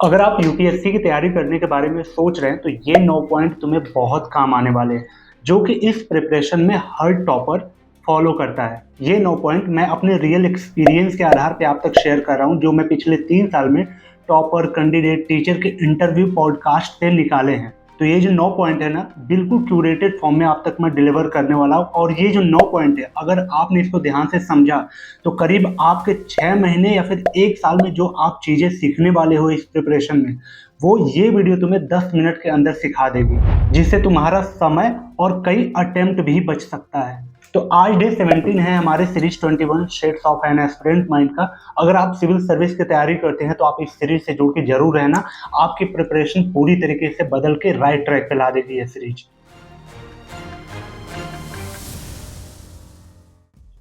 अगर आप यूपीएससी की तैयारी करने के बारे में सोच रहे हैं तो ये 9 पॉइंट तुम्हें बहुत काम आने वाले हैं, जो कि इस प्रिपरेशन में हर टॉपर फॉलो करता है। ये 9 पॉइंट मैं अपने रियल एक्सपीरियंस के आधार पे आप तक शेयर कर रहा हूँ, जो मैं पिछले 3 साल में टॉपर, कैंडिडेट, टीचर के इंटरव्यू पॉडकास्ट से निकाले हैं। तो ये जो 9 पॉइंट है ना, बिल्कुल क्यूरेटेड फॉर्म में आप तक मैं डिलीवर करने वाला हूँ। और ये जो 9 पॉइंट है, अगर आपने इसको ध्यान से समझा तो करीब आपके 6 महीने या फिर 1 साल में जो आप चीज़ें सीखने वाले हो इस प्रिपरेशन में, वो ये वीडियो तुम्हें 10 मिनट के अंदर सिखा देगी, जिससे तुम्हारा समय और कई अटेम्प्ट भी बच सकता है। तो आज डे 17 है हमारे series 21 shades of an aspirant mind का। अगर आप सिविल सर्विस की तैयारी करते हैं तो आप इस सीरीज से जुड़ के जरूर रहना। आपकी प्रिपरेशन पूरी तरीके से बदल के राइट ट्रैक पे ला देगी ये सीरीज।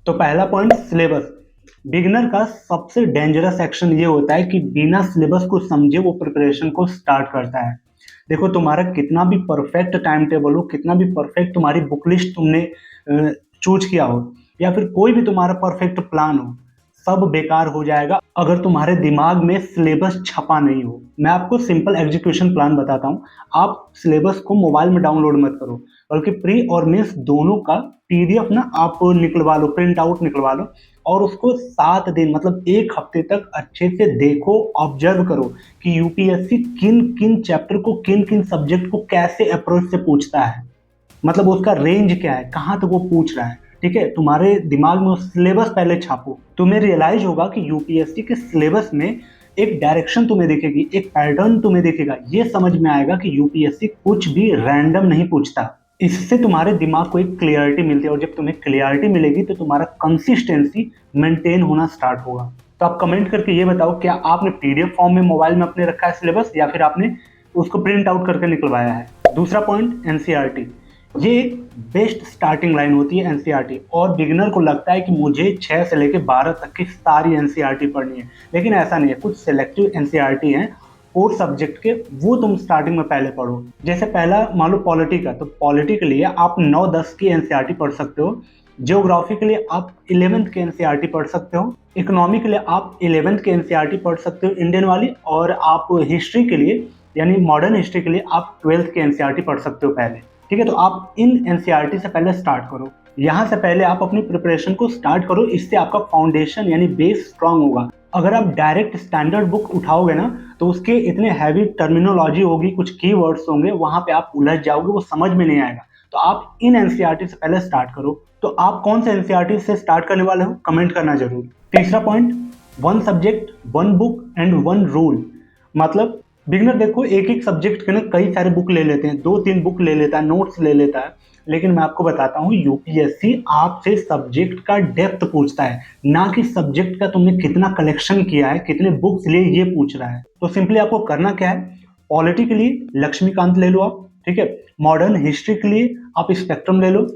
तो पहला पॉइंट, सिलेबस। बिगिनर का सबसे डेंजरस एक्शन ये होता है कि बिना सिलेबस को समझे वो प्रिपरेशन को स्टार्ट करता है। देखो, तुम्हारा कितना भी परफेक्ट टाइम टेबल हो, कितना भी परफेक्ट तुम्हारी बुक लिस्ट तुमने चूज किया हो, या फिर कोई भी तुम्हारा परफेक्ट प्लान हो, सब बेकार हो जाएगा अगर तुम्हारे दिमाग में सिलेबस छपा नहीं हो। मैं आपको सिंपल एग्जीक्यूशन प्लान बताता हूँ। आप सिलेबस को मोबाइल में डाउनलोड मत करो, बल्कि प्री और मेंस दोनों का पीडीएफ ना आप निकलवा लो, प्रिंट आउट निकलवा लो, और उसको 7 दिन मतलब 1 हफ्ते तक अच्छे से देखो, ऑब्जर्व करो कि यूपीएससी किन किन चैप्टर को, किन किन सब्जेक्ट को कैसे अप्रोच से पूछता है, मतलब उसका रेंज क्या है, कहाँ तक वो पूछ रहा है। ठीक है, तुम्हारे दिमाग में सिलेबस पहले छापो। तुम्हें रियलाइज होगा कि यूपीएससी के सिलेबस में एक डायरेक्शन तुम्हें दिखेगी, एक पैटर्न तुम्हें दिखेगा। ये समझ में आएगा कि यूपीएससी कुछ भी रैंडम नहीं पूछता। इससे तुम्हारे दिमाग को एक क्लियरिटी मिलती है, और जब तुम्हें क्लियरिटी मिलेगी तो तुम्हारा कंसिस्टेंसी मेंटेन होना स्टार्ट होगा। तो आप कमेंट करके ये बताओ, क्या आपने पीडीएफ फॉर्म में मोबाइल में अपने रखा है सिलेबस, या फिर आपने उसको प्रिंट आउट करके निकलवाया है। दूसरा पॉइंट, एनसीईआरटी। ये एक बेस्ट स्टार्टिंग लाइन होती है एनसीईआरटी, और बिगिनर को लगता है कि मुझे 6 से लेकर 12 तक की सारी एनसीईआरटी पढ़नी है, लेकिन ऐसा नहीं है। कुछ सिलेक्टिव एनसीईआरटी हैं 4 सब्जेक्ट के, वो तुम स्टार्टिंग में पहले पढ़ो। जैसे पहला मान लो पॉलिटी का, तो पॉलिटी के लिए आप 9-10 की एनसीईआरटी पढ़ सकते हो। जियोग्राफी के लिए आप 11th के एनसीईआरटी पढ़ सकते हो। इकोनॉमी के लिए आप 11th के एनसीईआरटी पढ़ सकते हो, इंडियन वाली। और आप हिस्ट्री के लिए, यानी मॉडर्न हिस्ट्री के लिए आप 12th के एनसीईआरटी पढ़ सकते हो पहले। ठीक है, तो आप इन एनसीईआरटी से पहले स्टार्ट करो। यहाँ से पहले आप अपनी प्रिपरेशन को स्टार्ट करो, इससे आपका फाउंडेशन यानी बेस स्ट्रांग होगा। अगर आप डायरेक्ट स्टैंडर्ड बुक उठाओगे ना, तो उसके इतने हैवी टर्मिनोलॉजी होगी, कुछ कीवर्ड्स होंगे, वहां पे आप उलझ जाओगे, वो समझ में नहीं आएगा। तो आप इन एनसीईआरटी से पहले स्टार्ट करो। तो आप कौन से एनसीईआरटी से स्टार्ट करने वाले हो, कमेंट करना जरूर। तीसरा point, 1 subject 1 book and 1 rule. मतलब बिगनर देखो, एक एक सब्जेक्ट के ना कई सारे बुक ले लेते हैं, 2-3 बुक ले लेता है, नोट्स ले लेता है। लेकिन मैं आपको बताता हूँ, यूपीएससी आपसे सब्जेक्ट का डेप्थ पूछता है, ना कि सब्जेक्ट का तुमने कितना कलेक्शन किया है, कितने बुक्स लिए, ये पूछ रहा है। तो सिंपली आपको करना क्या है, पॉलिटी के लिए लक्ष्मीकांत ले लो आप। ठीक है, मॉडर्न हिस्ट्री के लिए आप स्पेक्ट्रम ले लो।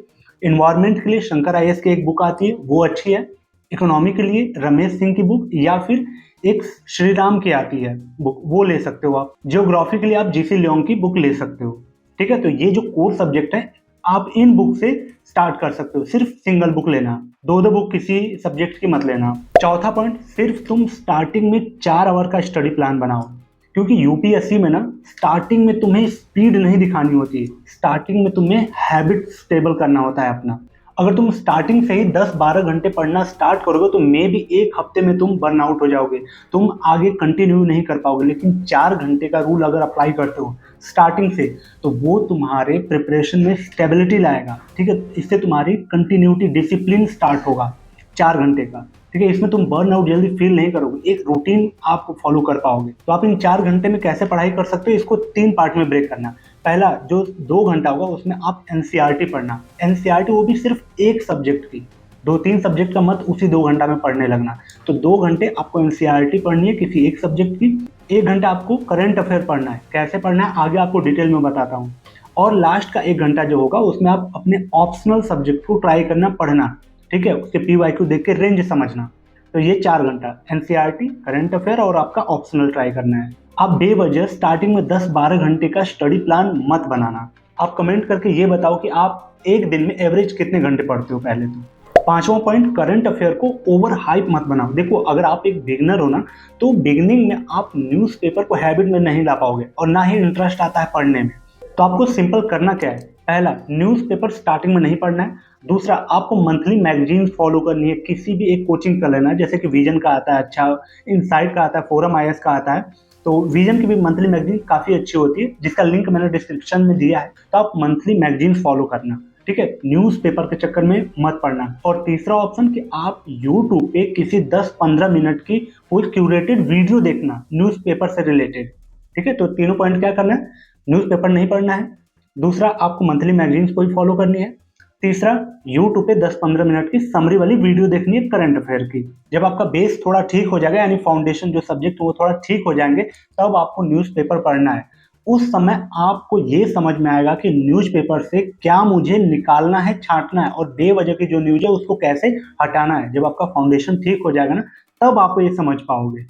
इन्वायरमेंट के लिए शंकर आईएएस की एक बुक आती है, वो अच्छी है। इकोनॉमी के लिए रमेश सिंह की बुक, या फिर एक श्री राम की आती है बुक, वो ले सकते हो आप। जियोग्राफी के लिए आप जीसी लियोंग की बुक ले सकते हो। ठीक है, तो ये जो कोर सब्जेक्ट है, आप इन बुक से स्टार्ट कर सकते हो। सिर्फ सिंगल बुक लेना, 2-2 बुक किसी सब्जेक्ट की मत लेना। चौथा पॉइंट, सिर्फ तुम स्टार्टिंग में 4 आवर का स्टडी प्लान बनाओ, क्योंकि यूपीएससी में ना स्टार्टिंग में तुम्हें स्पीड नहीं दिखानी होती है, स्टार्टिंग में तुम्हें हैबिट स्टेबल करना होता है अपना। अगर तुम स्टार्टिंग से ही 10-12 घंटे पढ़ना स्टार्ट करोगे तो मे भी 1 हफ्ते में तुम बर्नआउट हो जाओगे, तुम आगे कंटिन्यू नहीं कर पाओगे। लेकिन 4 घंटे का रूल अगर अप्लाई करते हो स्टार्टिंग से, तो वो तुम्हारे प्रिपरेशन में स्टेबिलिटी लाएगा। ठीक है, इससे तुम्हारी कंटिन्यूटी, डिसिप्लिन स्टार्ट होगा 4 घंटे का। ठीक है, इसमें तुम बर्नआउट जल्दी फील नहीं करोगे, एक रूटीन आप फॉलो कर पाओगे। तो आप इन 4 घंटे में कैसे पढ़ाई कर सकते हो, इसको 3 पार्ट में ब्रेक करना। पहला जो 2 घंटा होगा उसमें आप एनसीईआरटी पढ़ना। एनसीईआरटी वो भी सिर्फ एक सब्जेक्ट की, 2-3 सब्जेक्ट का मत उसी 2 घंटा में पढ़ने लगना। तो 2 घंटे आपको एनसीईआरटी पढ़नी है किसी एक सब्जेक्ट की। 1 घंटा आपको करंट अफेयर पढ़ना है। कैसे पढ़ना है आगे आपको डिटेल में बताता हूँ। और लास्ट का 1 घंटा जो होगा उसमें आप अपने ऑप्शनल सब्जेक्ट को ट्राई करना, पढ़ना। ठीक है, उसके पीवाईक्यू देख के रेंज समझना। तो ये 4 घंटा एनसीईआरटी, करंट अफेयर और आपका ऑप्शनल ट्राई करना है। आप बेवजह स्टार्टिंग में 10-12 घंटे का स्टडी प्लान मत बनाना। आप कमेंट करके ये बताओ कि आप एक दिन में एवरेज कितने घंटे पढ़ते हो पहले तो। पांचवा पॉइंट, करंट अफेयर को ओवर हाइप मत बनाओ। देखो अगर आप एक बिगनर हो ना, तो बिगनिंग में आप न्यूज़पेपर को हैबिट में नहीं ला पाओगे और ना ही इंटरेस्ट आता है पढ़ने में। तो आपको सिंपल करना क्या है, पहला न्यूज़पेपर स्टार्टिंग में नहीं पढ़ना है। दूसरा, आपको मंथली मैगजीन फॉलो करनी है, किसी भी एक कोचिंग कर लेना है, जैसे कि विजन का आता है अच्छा, इनसाइट का आता है, फोरम आईएएस का आता है। तो विजन की भी मंथली मैगजीन काफ़ी अच्छी होती है, जिसका लिंक मैंने डिस्क्रिप्शन में दिया है। तो आप मंथली मैगजीन फॉलो करना, ठीक है, न्यूज़पेपर के चक्कर में मत पढ़ना। और तीसरा ऑप्शन कि आप यूट्यूब पे किसी 10-15 मिनट की कोई क्यूरेटेड वीडियो देखना न्यूज़पेपर से रिलेटेड, ठीक है। तो तीनों पॉइंट क्या करना है, न्यूज़पेपर नहीं पढ़ना है। दूसरा, आपको मंथली मैगजीन्स को ही फॉलो करनी है। तीसरा, यूट्यूब पे 10-15 मिनट की समरी वाली वीडियो देखनी है करंट अफेयर की। जब आपका बेस थोड़ा ठीक हो जाएगा, यानी फाउंडेशन जो सब्जेक्ट वो थोड़ा ठीक हो जाएंगे, तब आपको न्यूज़पेपर पढ़ना है। उस समय आपको ये समझ में आएगा कि न्यूज़पेपर से क्या मुझे निकालना है, छांटना है, और बेवजह की जो न्यूज़ है उसको कैसे हटाना है। जब आपका फाउंडेशन ठीक हो जाएगा ना, तब आप ये समझ पाओगे।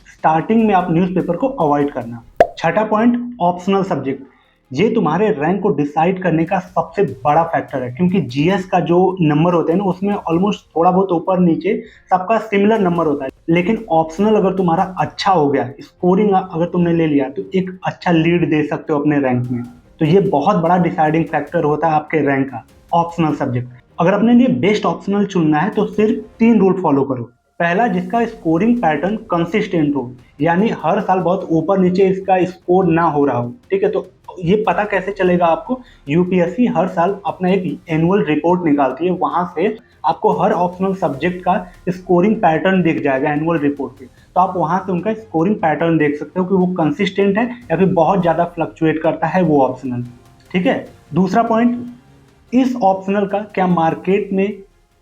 स्टार्टिंग में आप न्यूज़पेपर को अवॉइड करना। छठा पॉइंट, ऑप्शनल सब्जेक्ट। ये तुम्हारे रैंक को डिसाइड करने का सबसे बड़ा फैक्टर है, क्योंकि जीएस का जो नंबर होते हैं ना, उसमें ऑलमोस्ट थोड़ा बहुत ऊपर नीचे सबका सिमिलर नंबर होता है। लेकिन ऑप्शनल अगर तुम्हारा अच्छा हो गया, स्कोरिंग अगर तुमने ले लिया, तो एक अच्छा लीड दे सकते हो अपने रैंक में। तो ये बहुत बड़ा डिसाइडिंग फैक्टर होता है आपके रैंक का, ऑप्शनल सब्जेक्ट। अगर अपने लिए बेस्ट ऑप्शनल चुनना है तो सिर्फ 3 रूल फॉलो करो। पहला, जिसका स्कोरिंग पैटर्न कंसिस्टेंट हो, यानी हर साल बहुत ऊपर नीचे इसका स्कोर ना हो रहा हो, ठीक है। तो ये पता कैसे चलेगा आपको, यूपीएससी हर साल अपना एक एनुअल रिपोर्ट निकालती है, वहां से आपको हर ऑप्शनल सब्जेक्ट का स्कोरिंग पैटर्न दिख जाएगा एनुअल रिपोर्ट पे। तो आप वहां से उनका स्कोरिंग पैटर्न देख सकते हो कि वो कंसिस्टेंट है या फिर बहुत ज़्यादा फ्लक्चुएट करता है वो ऑप्शनल, ठीक है। दूसरा पॉइंट, इस ऑप्शनल का क्या मार्केट में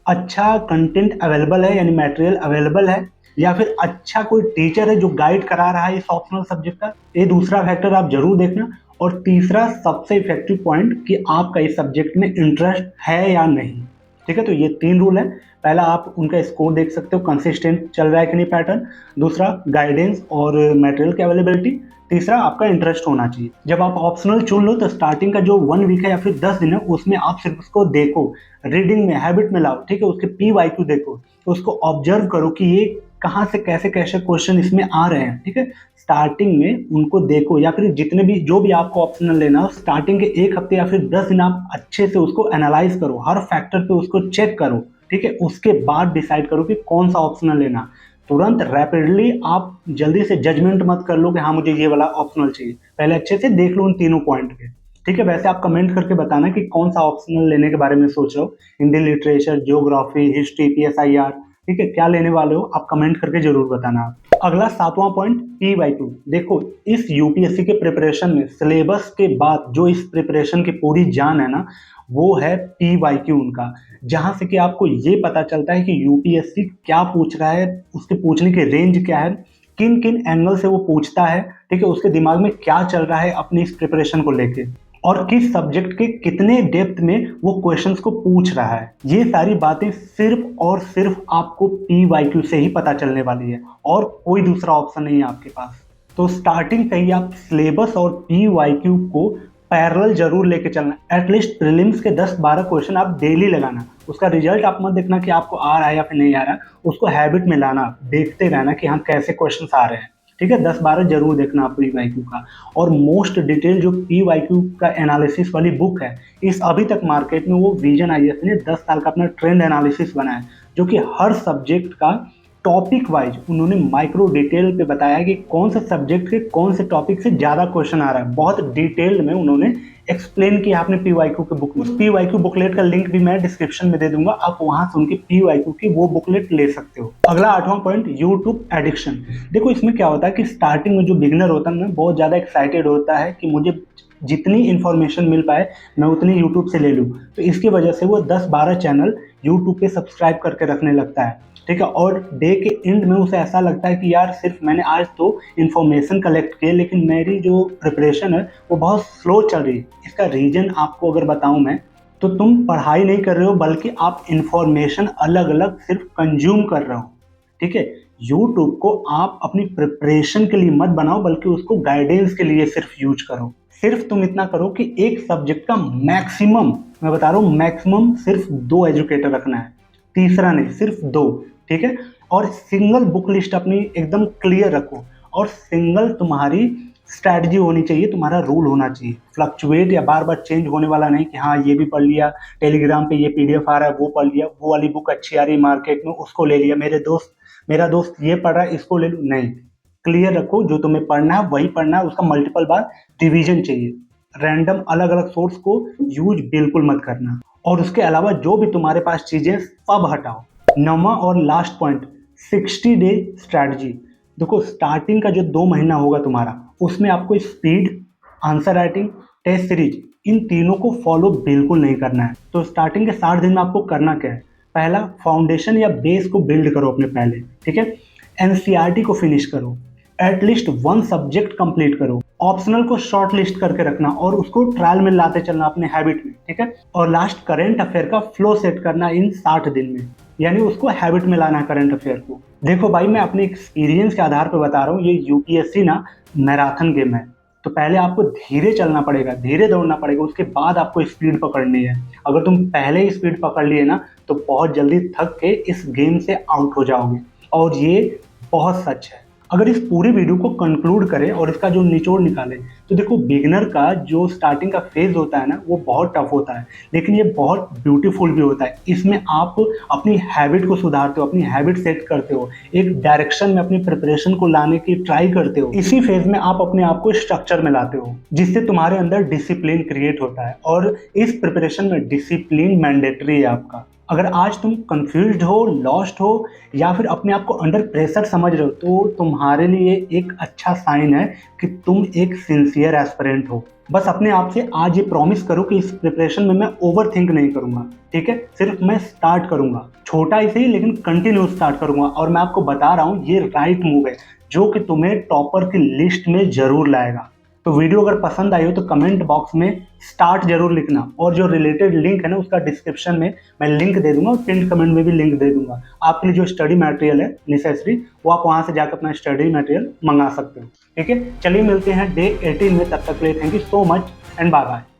अच्छा कंटेंट अवेलेबल है, यानी मटेरियल अवेलेबल है, या फिर अच्छा कोई टीचर है जो गाइड करा रहा है इस ऑप्शनल सब्जेक्ट का। ये दूसरा फैक्टर आप जरूर देखना। और तीसरा सबसे इफेक्टिव पॉइंट कि आपका इस सब्जेक्ट में इंटरेस्ट है या नहीं, ठीक है। तो ये 3 रूल है। पहला, आप उनका स्कोर देख सकते हो, कंसिस्टेंट चल रहा है कि नहीं पैटर्न। दूसरा, गाइडेंस और मटेरियल की अवेलेबिलिटी। तीसरा, आपका इंटरेस्ट होना चाहिए। जब आप ऑप्शनल चुन लो तो स्टार्टिंग का जो 1 वीक है या फिर 10 दिन है, उसमें आप सिर्फ उसको देखो, रीडिंग में हैबिट में लाओ, ठीक है। उसके PYQ देखो, तो उसको ऑब्जर्व करो कि ये कहाँ से कैसे कैसे क्वेश्चन इसमें आ रहे हैं, ठीक है। स्टार्टिंग में उनको देखो, या फिर जितने भी जो भी आपको ऑप्शनल लेना हो, स्टार्टिंग के 1 हफ्ते या फिर 10 दिन आप अच्छे से उसको एनालाइज करो, हर फैक्टर पे उसको चेक करो, ठीक है। उसके बाद डिसाइड करो कि कौन सा ऑप्शनल लेना। तुरंत रैपिडली आप जल्दी से जजमेंट मत कर लो कि हाँ मुझे ये वाला ऑप्शनल चाहिए। पहले अच्छे से देख लो उन तीनों पॉइंट पे, ठीक है। वैसे आप कमेंट करके बताना कि कौन सा ऑप्शनल लेने के बारे में सोच रहे हो, Hindi literature, geography, history, PSIR, ठीक है, क्या लेने वाले हो आप कमेंट करके जरूर बताना। अगला 7वां पॉइंट, PYQ। देखो, इस यूपीएससी के प्रिपरेशन में सिलेबस के बाद जो इस प्रिपरेशन की पूरी जान है ना, वो है PYQ उनका, जहां से कि आपको ये पता चलता है कि यूपीएससी क्या पूछ रहा है, उसके पूछने की रेंज क्या है, किन किन एंगल से वो पूछता है, ठीक है, उसके दिमाग में क्या चल रहा है अपनी इस प्रिपरेशन को लेके, और किस सब्जेक्ट के कितने डेप्थ में वो क्वेश्चंस को पूछ रहा है। ये सारी बातें सिर्फ और सिर्फ आपको PYQ से ही पता चलने वाली है, और कोई दूसरा ऑप्शन नहीं है आपके पास। तो स्टार्टिंग से ही आप सिलेबस और PYQ को पैरेलल जरूर लेके चलना। एटलीस्ट प्रीलिम्स के 10-12 क्वेश्चन आप डेली लगाना। उसका रिजल्ट आप मत देखना कि आपको आ रहा है या फिर नहीं आ रहा, उसको हैबिट में लाना, देखते रहना कि हाँ कैसे क्वेश्चन आ रहे हैं, ठीक है। 10-12 जरूर देखना आप PYQ का। और मोस्ट डिटेल जो PYQ का एनालिसिस वाली बुक है, इस अभी तक मार्केट में वो विजन IAS ने 10 साल का अपना ट्रेंड एनालिसिस बनाया है, जो कि हर सब्जेक्ट का टॉपिक वाइज उन्होंने माइक्रो डिटेल पे बताया है कि कौन से सब्जेक्ट के कौन से टॉपिक से ज़्यादा क्वेश्चन आ रहा है। बहुत डिटेल में उन्होंने एक्सप्लेन किया अपने PYQ के बुक में। उस PYQ बुकलेट का लिंक भी मैं डिस्क्रिप्शन में दे दूंगा, आप वहां से उनकी PYQ की वो बुकलेट ले सकते हो। अगला 8वां पॉइंट, यूट्यूब एडिक्शन। देखो, इसमें क्या होता है कि स्टार्टिंग में जो बिगनर होता है ना, बहुत ज़्यादा एक्साइटेड होता है कि मुझे जितनी इन्फॉर्मेशन मिल पाए मैं उतनी यूट्यूब से ले लूँ, तो इसकी वजह से वो 10-12 चैनल यूट्यूब पे सब्सक्राइब करके रखने लगता है, ठीक है। और डे के एंड में उसे ऐसा लगता है कि यार सिर्फ मैंने आज तो इन्फॉर्मेशन कलेक्ट किए, लेकिन मेरी जो प्रिपरेशन है वो बहुत स्लो चल रही है। इसका रीज़न आपको अगर बताऊं मैं, तो तुम पढ़ाई नहीं कर रहे हो, बल्कि आप इन्फॉर्मेशन अलग अलग सिर्फ कंज्यूम कर रहे हो, ठीक है। यूट्यूब को आप अपनी प्रिपरेशन के लिए मत बनाओ, बल्कि उसको गाइडेंस के लिए सिर्फ यूज करो। सिर्फ तुम इतना करो कि एक सब्जेक्ट का मैक्सिमम, मैं बता रहा हूँ मैक्सिमम, सिर्फ 2 एजुकेटर रखना है, तीसरा नहीं, सिर्फ 2, ठीक है। और सिंगल बुक लिस्ट अपनी एकदम क्लियर रखो, और सिंगल तुम्हारी स्ट्रैटेजी होनी चाहिए, तुम्हारा रूल होना चाहिए। फ्लक्चुएट या बार बार चेंज होने वाला नहीं कि हाँ ये भी पढ़ लिया, टेलीग्राम पे ये पीडीएफ आ रहा है वो पढ़ लिया, वो वाली बुक अच्छी आ रही है मार्केट में उसको ले लिया, मेरा दोस्त ये पढ़ रहा है इसको ले लूँ, नहीं। क्लियर रखो, जो तुम्हें पढ़ना है वही पढ़ना है, उसका मल्टीपल बार रिवीजन चाहिए। रैंडम अलग अलग सोर्स को यूज बिल्कुल मत करना। और उसके अलावा जो भी तुम्हारे पास चीजें सब हटाओ। 9वां और लास्ट पॉइंट, 60 डे स्ट्रैटेजी। देखो स्टार्टिंग का जो 2 महीना होगा तुम्हारा, उसमें आपको speed, answer writing, test series, इन तीनों को फॉलो बिल्कुल नहीं करना है। तो स्टार्टिंग के 60 दिन में आपको करना क्या है? पहला, फाउंडेशन या बेस को बिल्ड करो अपने पहले, ठीक है। एनसीईआरटी को फिनिश करो, एटलीस्ट 1 सब्जेक्ट कंप्लीट करो, ऑप्शनल को शॉर्ट लिस्ट करके रखना और उसको ट्रायल में लाते चलना अपने हैबिट में, ठीक है। और लास्ट, करंट अफेयर का फ्लो सेट करना इन 60 दिन में, यानी उसको हैबिट में लाना है करंट अफेयर को। देखो भाई, मैं अपने एक्सपीरियंस के आधार पर बता रहा हूँ, ये यूपीएससी ना मैराथन गेम है। तो पहले आपको धीरे चलना पड़ेगा, धीरे दौड़ना पड़ेगा, उसके बाद आपको स्पीड पकड़नी है। अगर तुम पहले ही स्पीड पकड़ लिए ना, तो बहुत जल्दी थक के इस गेम से आउट हो जाओगे, और ये बहुत सच है। अगर इस पूरी वीडियो को कंक्लूड करें और इसका जो निचोड़ निकालें, तो देखो बिगिनर का जो स्टार्टिंग का फेज होता है ना, वो बहुत टफ होता है, लेकिन ये बहुत ब्यूटीफुल भी होता है। इसमें आप अपनी हैबिट को सुधारते हो, अपनी हैबिट सेट करते हो, एक डायरेक्शन में अपनी प्रिपरेशन को लाने की ट्राई करते हो। इसी फेज में आप अपने आप को स्ट्रक्चर में लाते हो, जिससे तुम्हारे अंदर डिसिप्लिन क्रिएट होता है, और इस प्रिपरेशन में डिसिप्लिन मैंडेटरी है आपका। अगर आज तुम कंफ्यूज्ड हो, लॉस्ट हो, या फिर अपने आप को अंडर प्रेशर समझ रहे हो, तो तुम्हारे लिए एक अच्छा साइन है कि तुम एक सिंसियर एस्पिरेंट हो। बस अपने आप से आज ये प्रॉमिस करो कि इस प्रिपरेशन में मैं ओवर थिंक नहीं करूंगा, ठीक है। सिर्फ मैं स्टार्ट करूंगा, छोटा ही सही लेकिन कंटिन्यू स्टार्ट करूंगा। और मैं आपको बता रहा हूँ, ये राइट मूव है जो कि तुम्हें टॉपर की लिस्ट में जरूर लाएगा। तो वीडियो अगर पसंद आई हो तो कमेंट बॉक्स में स्टार्ट जरूर लिखना, और जो रिलेटेड लिंक है ना, उसका डिस्क्रिप्शन में मैं लिंक दे दूंगा, और पिन कमेंट में भी लिंक दे दूंगा। आपके लिए जो स्टडी मटेरियल है नेसेसरी, वो आप वहां से जाकर अपना स्टडी मटेरियल मंगा सकते हो, ठीक है। चलिए मिलते हैं डे 18 में, तब तक के लिए thank you so much and bye bye.